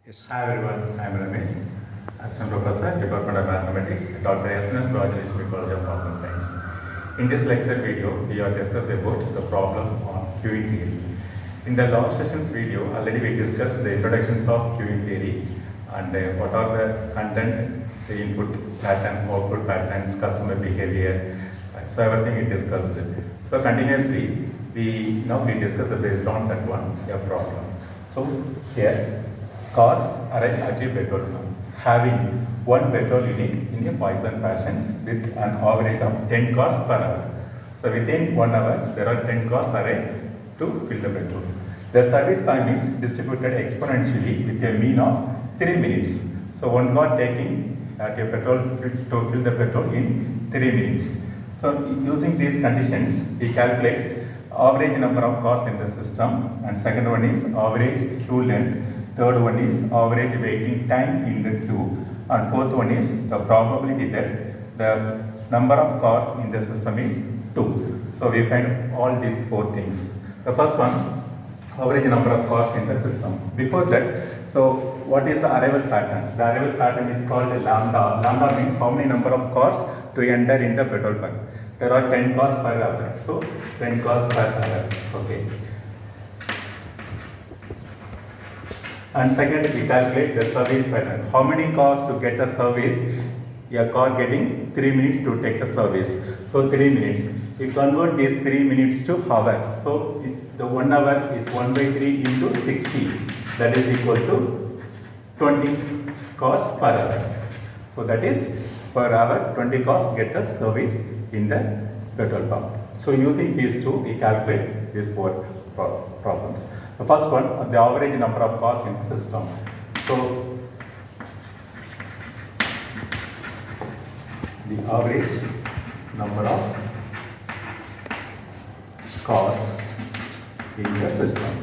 Yes. Hi everyone, I am Ramesh, Assistant Professor, Department of Mathematics, Dr. SNS College of Arts and Science. In this lecture video, we are discussing about the problem on queuing theory. In the last session's video, already we discussed the introductions of queuing theory and what are the content, the input pattern, output patterns, customer behavior. So everything we discussed. So continuously, we discuss based on that one a problem. So here. Cars arrive at a petrol pump, having one petrol unit in a Poisson fashion with an average of 10 cars per hour. So within 1 hour, there are 10 cars arrive to fill the petrol. The service time is distributed exponentially with a mean of 3 minutes. So one car taking at a petrol to fill the petrol in 3 minutes. So using these conditions, we calculate average number of cars in the system, and second one is average queue length. Third one is average waiting time in the queue, and fourth one is the probability that the number of cars in the system is 2. So we find all these 4 things. The first one, average number of cars in the system. Before that, so what is the arrival pattern? The arrival pattern is called lambda. Lambda means how many number of cars to enter in the petrol pump. There are 10 cars per hour. So 10 cars per hour. Okay. And second, we calculate the service pattern. How many cars to get the service? A car getting 3 minutes to take the service. So 3 minutes. We convert these 3 minutes to hour. So the 1 hour is 1 by 3 into 60. That is equal to 20 cars per hour. So that is per hour 20 cars get the service in the petrol pump. So using these two, we calculate these 4 problems. The first one, the average number of cars in the system. So the average number of cars in the system.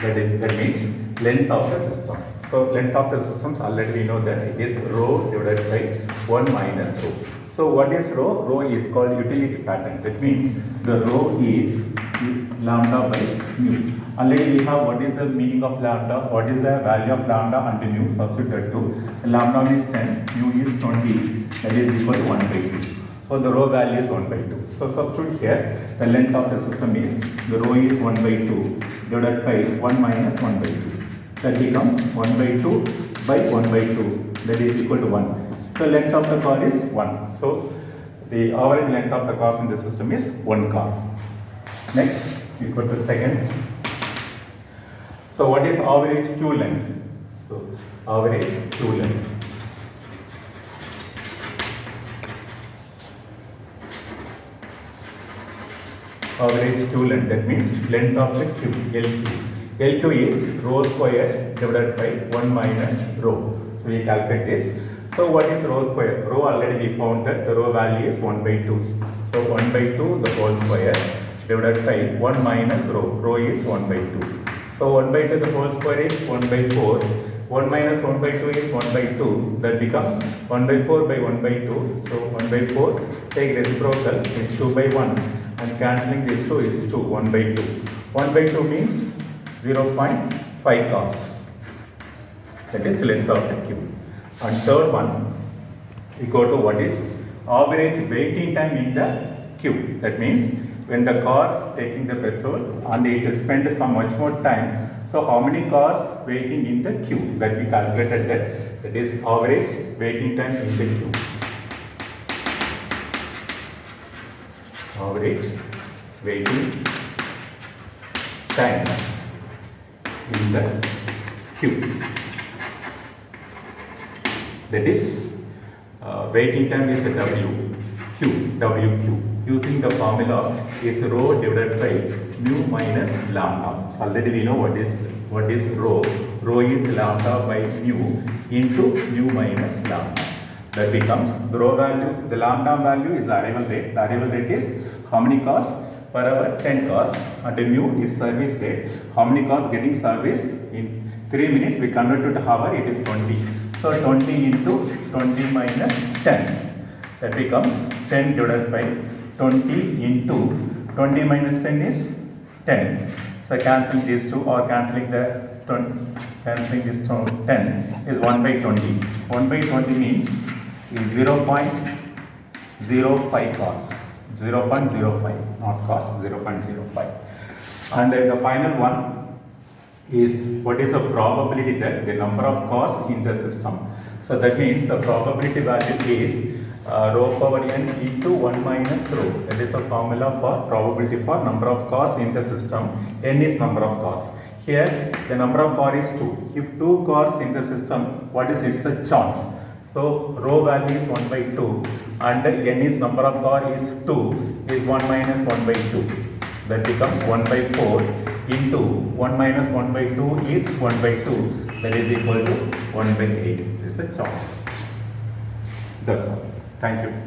That means length of the system. So length of the systems, already we know that it is rho divided by 1 minus rho. So what is rho? Rho is called utility pattern. That means the rho is lambda by mu. Already we have what is the meaning of lambda, what is the value of lambda and mu substituted to. Lambda is 10, mu is 20, that is equal to 1 by 2. So the rho value is 1 by 2. So substitute here, the length of the system is, the rho is 1 by 2 divided by 1 minus 1 by 2. That becomes 1 by 2 by 1 by 2, that is equal to 1. So length of the car is 1. So the average length of the cars in the system is 1 car. Next, we go to second. So what is average queue length? So average queue length. Average queue length, that means length of the queue, LQ. LQ is rho square divided by 1 minus rho. So we calculate this. So what is rho square? Rho already we found that the rho value is 1 by 2. So 1 by 2 the whole square divided by 1 minus rho. Rho is 1 by 2. So 1 by 2 the whole square is 1 by 4. 1 minus 1 by 2 is 1 by 2. That becomes 1 by 4 by 1 by 2. So 1 by 4 take reciprocal is 2 by 1. And cancelling these 2 is 2. 1 by 2. 1 by 2 means 0.5 cars. That is length of the queue. And third one, we go to what is average waiting time in the queue. That means when the car taking the petrol and it spent some much more time. So how many cars waiting in the queue? That we calculated that. That is average waiting time in the queue. Average waiting time in the queue. That is waiting time is the WQ. Using the formula is rho divided by mu minus lambda. So already we know what is rho. Rho is lambda by mu into mu minus lambda. That becomes the rho value, the lambda value is the arrival rate. The arrival rate is how many cars per hour? 10 cars. And the mu is service rate. How many cars getting service in 3 minutes? We convert to hour, it is 20. So 20 into 20 minus 10. That becomes 10 divided by 20 into 20 minus 10 is 10. So cancelling these two or cancelling the 20, cancelling this 10 is 1 by 20. 1 by 20 means is 0.05 cos. 0.05, not cos, 0.05. And the final one is what is the probability that the number of cos in the system. So that means the probability value is rho power n into 1 minus rho. That is the formula for probability for number of cos in the system. N is number of cos. Here the number of cos is 2. If 2 cos in the system, what is it? It's a chance. So rho value is 1 by 2 and n is number of cos is 2 is 1 minus 1 by 2. That becomes 1 by 4 into 1 minus 1 by 2 is 1 by 2. That is equal to 1 by 8. It's a chance. That's all. Thank you.